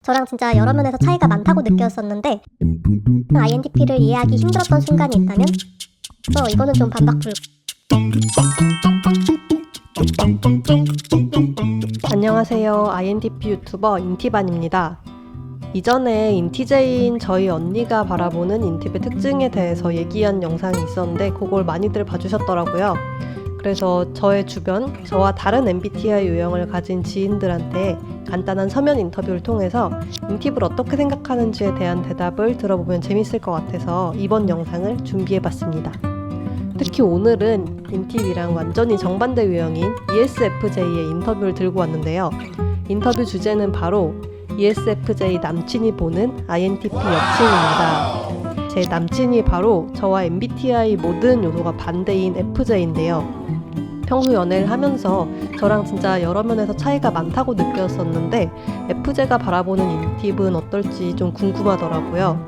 저랑 진짜 여러 면에서 차이가 많다고 느꼈었는데 INTP를 이해하기 힘들었던 순간이 있다면 이거는 좀 반박불. 안녕하세요. INTP 유튜버 인티반입니다. 이전에 인티제인 저희 언니가 바라보는 인팁의 특징에 대해서 얘기한 영상이 있었는데 그걸 많이들 봐주셨더라고요. 그래서 저의 주변, 저와 다른 MBTI 유형을 가진 지인들한테 간단한 서면 인터뷰를 통해서 인팁을 어떻게 생각하는지에 대한 대답을 들어보면 재밌을 것 같아서 이번 영상을 준비해봤습니다. 특히 오늘은 인팁이랑 완전히 정반대 유형인 ESFJ의 인터뷰를 들고 왔는데요. 인터뷰 주제는 바로 ESFJ 남친이 보는 INTP 여친입니다. 제 남친이 바로 저와 MBTI 모든 요소가 반대인 FJ인데요. 평소 연애를 하면서 저랑 진짜 여러 면에서 차이가 많다고 느꼈었는데 FJ가 바라보는 인팁은 어떨지 좀 궁금하더라고요.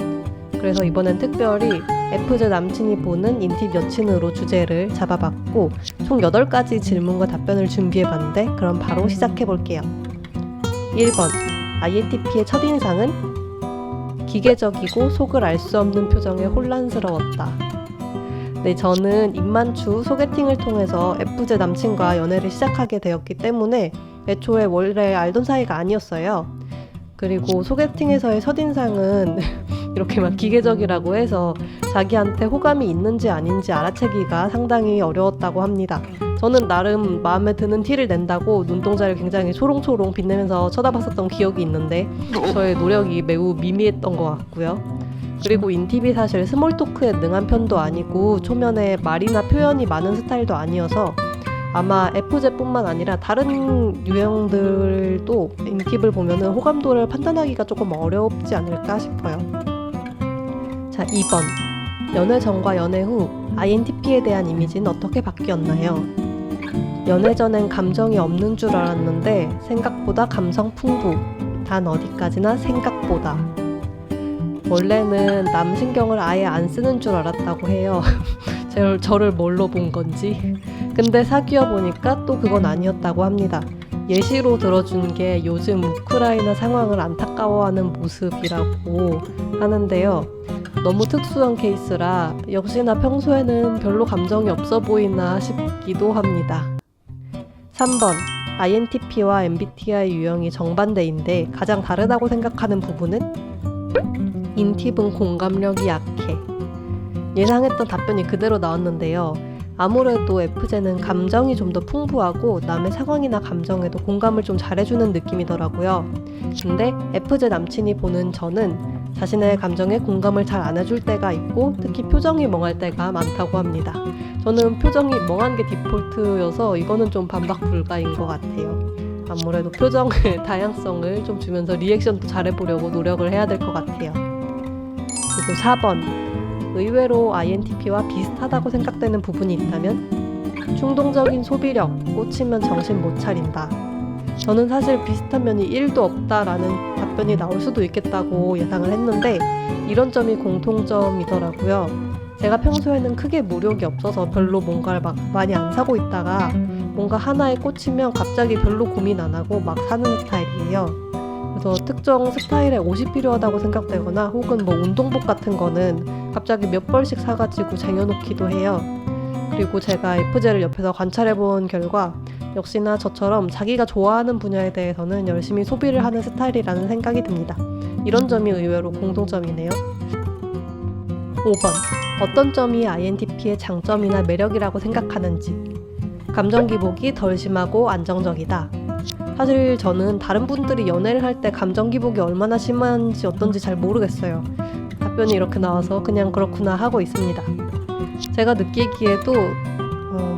그래서 이번엔 특별히 FJ 남친이 보는 인팁 여친으로 주제를 잡아봤고 총 8가지 질문과 답변을 준비해봤는데 그럼 바로 시작해볼게요. 1번 INTP의 첫인상은 기계적이고 속을 알 수 없는 표정에 혼란스러웠다. 네, 저는 입만추 소개팅을 통해서 FJ 남친과 연애를 시작하게 되었기 때문에 애초에 원래 알던 사이가 아니었어요. 그리고 소개팅에서의 첫인상은 이렇게 막 기계적이라고 해서 자기한테 호감이 있는지 아닌지 알아채기가 상당히 어려웠다고 합니다. 저는 나름 마음에 드는 티를 낸다고 눈동자를 굉장히 초롱초롱 빛내면서 쳐다봤었던 기억이 있는데 저의 노력이 매우 미미했던 것 같고요. 그리고 인팁이 사실 스몰 토크에 능한 편도 아니고 초면에 말이나 표현이 많은 스타일도 아니어서 아마 FJ뿐만 아니라 다른 유형들도 인팁을 보면은 호감도를 판단하기가 조금 어렵지 않을까 싶어요. 자, 2번. 연애 전과 연애 후 INTP에 대한 이미지는 어떻게 바뀌었나요? 연애 전엔 감정이 없는 줄 알았는데 생각보다 감성 풍부. 단 어디까지나 생각보다. 원래는 남신경을 아예 안 쓰는 줄 알았다고 해요. 저를 뭘로 본 건지. 근데 사귀어 보니까 또 그건 아니었다고 합니다. 예시로 들어준 게 요즘 우크라이나 상황을 안타까워하는 모습이라고 하는데요. 너무 특수한 케이스라 역시나 평소에는 별로 감정이 없어 보이나 싶기도 합니다. 3번. INTP와 MBTI 유형이 정반대인데 가장 다르다고 생각하는 부분은? 인팁은 공감력이 약해. 예상했던 답변이 그대로 나왔는데요. 아무래도 FJ는 감정이 좀 더 풍부하고 남의 상황이나 감정에도 공감을 좀 잘해주는 느낌이더라고요. 근데 FJ 남친이 보는 저는 자신의 감정에 공감을 잘 안 해줄 때가 있고 특히 표정이 멍할 때가 많다고 합니다. 저는 표정이 멍한 게 디폴트여서 이거는 좀 반박 불가인 것 같아요. 아무래도 표정의 다양성을 좀 주면서 리액션도 잘해보려고 노력을 해야 될 것 같아요. 그리고 4번. 의외로 INTP와 비슷하다고 생각되는 부분이 있다면? 충동적인 소비력, 꽂히면 정신 못 차린다. 저는 사실 비슷한 면이 1도 없다라는 답변이 나올 수도 있겠다고 예상을 했는데 이런 점이 공통점이더라고요. 제가 평소에는 크게 무력이 없어서 별로 뭔가를 막 많이 안 사고 있다가 뭔가 하나에 꽂히면 갑자기 별로 고민 안 하고 막 사는 스타일이에요. 그래서 특정 스타일의 옷이 필요하다고 생각되거나 혹은 뭐 운동복 같은 거는 갑자기 몇 벌씩 사가지고 쟁여놓기도 해요. 그리고 제가 FJ를 옆에서 관찰해본 결과 역시나 저처럼 자기가 좋아하는 분야에 대해서는 열심히 소비를 하는 스타일이라는 생각이 듭니다. 이런 점이 의외로 공통점이네요. 5번. 어떤 점이 INTP의 장점이나 매력이라고 생각하는지. 감정 기복이 덜 심하고 안정적이다. 사실 저는 다른 분들이 연애를 할 때 감정 기복이 얼마나 심한지 어떤지 잘 모르겠어요. 답변이 이렇게 나와서 그냥 그렇구나 하고 있습니다. 제가 느끼기에도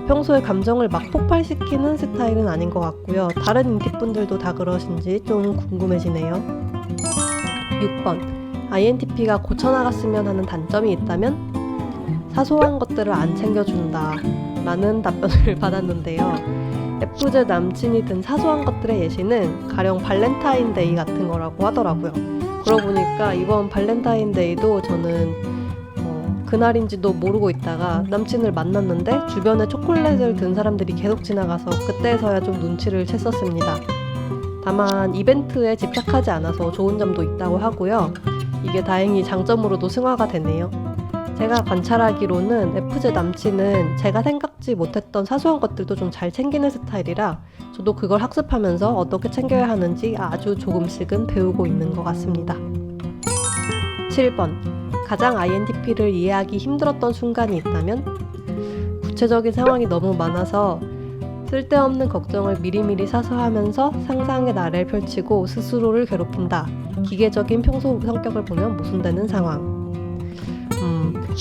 평소에 감정을 막 폭발시키는 스타일은 아닌 것 같고요. 다른 인팁분들도 다 그러신지 좀 궁금해지네요. 6번. INTP가 고쳐나갔으면 하는 단점이 있다면? 사소한 것들을 안 챙겨준다 라는 답변을 받았는데요. FJ 남친이 든 사소한 것들의 예시는 가령 발렌타인데이 같은 거라고 하더라고요. 그러고 보니까 이번 발렌타인데이도 저는 그날인지도 모르고 있다가 남친을 만났는데 주변에 초콜릿을 든 사람들이 계속 지나가서 그때서야 좀 눈치를 챘었습니다. 다만 이벤트에 집착하지 않아서 좋은 점도 있다고 하고요. 이게 다행히 장점으로도 승화가 되네요. 제가 관찰하기로는 FJ 남친은 제가 생각지 못했던 사소한 것들도 좀 잘 챙기는 스타일이라 저도 그걸 학습하면서 어떻게 챙겨야 하는지 아주 조금씩은 배우고 있는 것 같습니다. 7번. 가장 INTP를 이해하기 힘들었던 순간이 있다면? 구체적인 상황이 너무 많아서 쓸데없는 걱정을 미리미리 사서 하면서 상상의 나래를 펼치고 스스로를 괴롭힌다. 기계적인 평소 성격을 보면 모순되는 상황.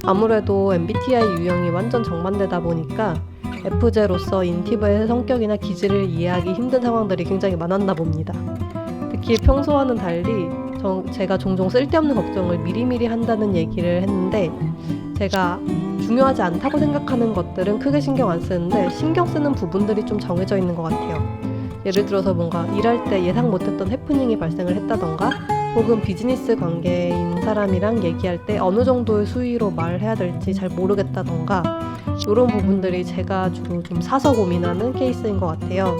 아무래도 MBTI 유형이 완전 정반대다 보니까 FJ로서 인티브의 성격이나 기질을 이해하기 힘든 상황들이 굉장히 많았나 봅니다. 특히 평소와는 달리 제가 종종 쓸데없는 걱정을 미리미리 한다는 얘기를 했는데 제가 중요하지 않다고 생각하는 것들은 크게 신경 안 쓰는데 신경 쓰는 부분들이 좀 정해져 있는 것 같아요. 예를 들어서 뭔가 일할 때 예상 못했던 해프닝이 발생을 했다던가 혹은 비즈니스 관계인 사람이랑 얘기할 때 어느 정도의 수위로 말해야 될지 잘 모르겠다던가 이런 부분들이 제가 주로 좀 사서 고민하는 케이스인 것 같아요.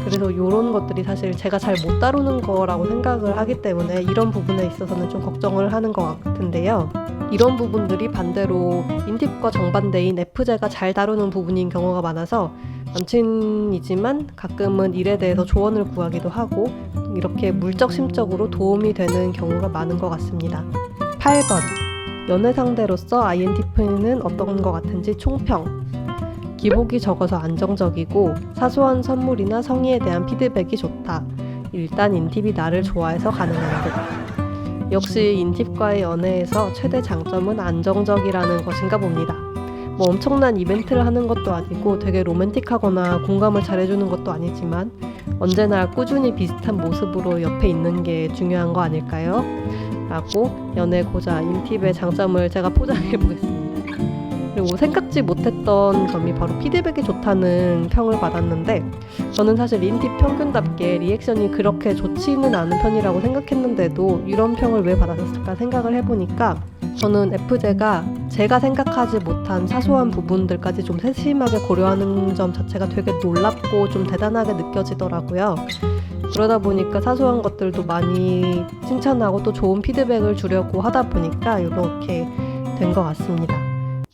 그래서 이런 것들이 사실 제가 잘 못 다루는 거라고 생각을 하기 때문에 이런 부분에 있어서는 좀 걱정을 하는 것 같은데요. 이런 부분들이 반대로 인팁과 정반대인 FJ가 잘 다루는 부분인 경우가 많아서 남친이지만 가끔은 일에 대해서 조언을 구하기도 하고 이렇게 물적 심적으로 도움이 되는 경우가 많은 것 같습니다. 8번. 연애 상대로서 INTP는 어떤 것 같은지 총평. 기복이 적어서 안정적이고 사소한 선물이나 성의에 대한 피드백이 좋다. 일단 인팁이 나를 좋아해서 가능한 듯. 역시 인팁과의 연애에서 최대 장점은 안정적이라는 것인가 봅니다. 뭐 엄청난 이벤트를 하는 것도 아니고 되게 로맨틱하거나 공감을 잘해주는 것도 아니지만 언제나 꾸준히 비슷한 모습으로 옆에 있는 게 중요한 거 아닐까요? 라고 연애 고자 인팁의 장점을 제가 포장해 보겠습니다. 그리고 생각지 못했던 점이 바로 피드백이 좋다는 평을 받았는데 저는 사실 인팁 평균답게 리액션이 그렇게 좋지는 않은 편이라고 생각했는데도 이런 평을 왜 받았을까 생각을 해보니까 저는 FJ가 제가 생각하지 못한 사소한 부분들까지 좀 세심하게 고려하는 점 자체가 되게 놀랍고 좀 대단하게 느껴지더라고요. 그러다 보니까 사소한 것들도 많이 칭찬하고 또 좋은 피드백을 주려고 하다 보니까 이렇게 된 것 같습니다.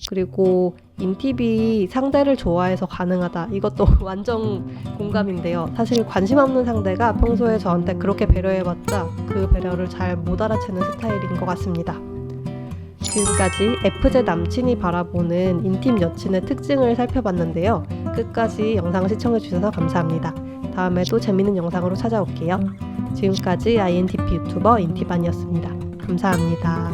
그리고 인팁이 상대를 좋아해서 가능하다. 이것도 완전 공감인데요. 사실 관심 없는 상대가 평소에 저한테 그렇게 배려해봤자 그 배려를 잘 못 알아채는 스타일인 것 같습니다. 지금까지 FJ 남친이 바라보는 인팁 여친의 특징을 살펴봤는데요. 끝까지 영상 시청해주셔서 감사합니다. 다음에도 재밌는 영상으로 찾아올게요. 지금까지 INTP 유튜버 인티반이었습니다. 감사합니다.